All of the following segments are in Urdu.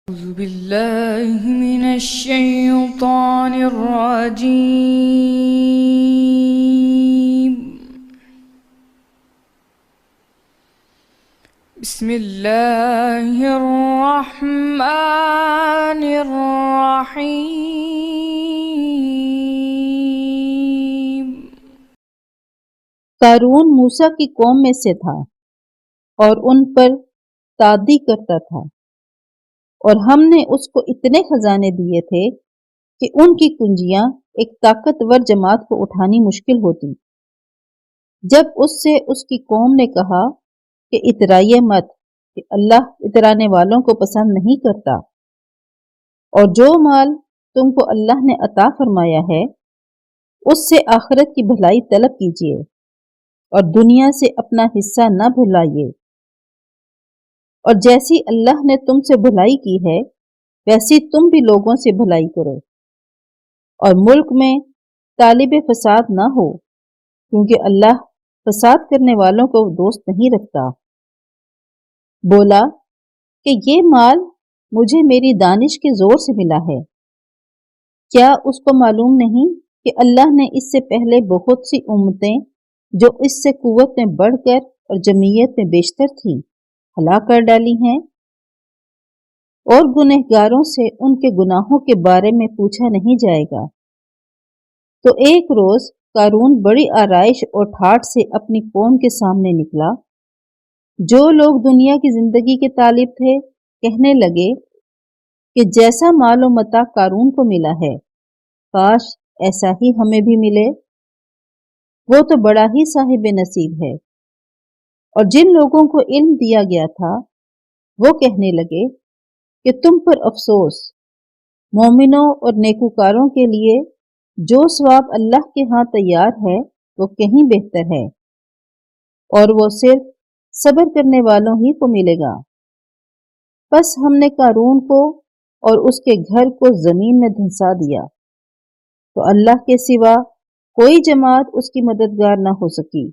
أعوذ بالله من الشيطان الرجيم. بسم الله الرحمن الرحيم. قارون موسیٰ کی قوم میں سے تھا اور ان پر تعدی کرتا تھا، اور ہم نے اس کو اتنے خزانے دیے تھے کہ ان کی کنجیاں ایک طاقتور جماعت کو اٹھانی مشکل ہوتی۔ جب اس سے اس کی قوم نے کہا کہ اترائیے مت، کہ اللہ اترانے والوں کو پسند نہیں کرتا، اور جو مال تم کو اللہ نے عطا فرمایا ہے اس سے آخرت کی بھلائی طلب کیجیے اور دنیا سے اپنا حصہ نہ بھلائیے، اور جیسی اللہ نے تم سے بھلائی کی ہے ویسی تم بھی لوگوں سے بھلائی کرو، اور ملک میں طالب فساد نہ ہو، کیونکہ اللہ فساد کرنے والوں کو دوست نہیں رکھتا۔ بولا کہ یہ مال مجھے میری دانش کے زور سے ملا ہے، کیا اس کو معلوم نہیں کہ اللہ نے اس سے پہلے بہت سی امتیں جو اس سے قوت میں بڑھ کر اور جمعیت میں بیشتر تھیں ہلاک کر ڈالی ہیں، اور گنہگاروں سے ان کے گناہوں کے بارے میں پوچھا نہیں جائے گا۔ تو ایک روز قارون بڑی آرائش اور ٹھاٹھ سے اپنی قوم کے سامنے نکلا۔ جو لوگ دنیا کی زندگی کے طالب تھے کہنے لگے کہ جیسا مال و متاع قارون کو ملا ہے کاش ایسا ہی ہمیں بھی ملے، وہ تو بڑا ہی صاحب نصیب ہے۔ اور جن لوگوں کو علم دیا گیا تھا وہ کہنے لگے کہ تم پر افسوس، مومنوں اور نیکوکاروں کے لیے جو ثواب اللہ کے ہاں تیار ہے وہ کہیں بہتر ہے، اور وہ صرف صبر کرنے والوں ہی کو ملے گا۔ بس ہم نے قارون کو اور اس کے گھر کو زمین میں دھنسا دیا، تو اللہ کے سوا کوئی جماعت اس کی مددگار نہ ہو سکی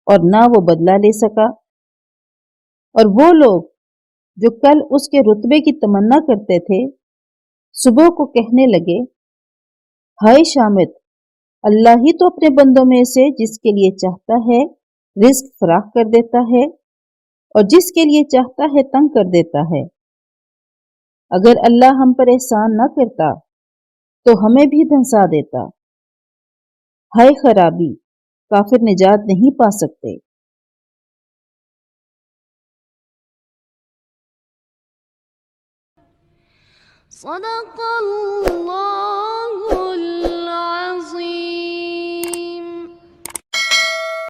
اور نہ وہ بدلہ لے سکا۔ اور وہ لوگ جو کل اس کے رتبے کی تمنا کرتے تھے صبح کو کہنے لگے، ہائے شامت، اللہ ہی تو اپنے بندوں میں سے جس کے لیے چاہتا ہے رزق فراخ کر دیتا ہے اور جس کے لیے چاہتا ہے تنگ کر دیتا ہے۔ اگر اللہ ہم پر احسان نہ کرتا تو ہمیں بھی دھنسا دیتا۔ ہائے خرابی، کافر نجات نہیں پا سکتے۔ صدق اللہ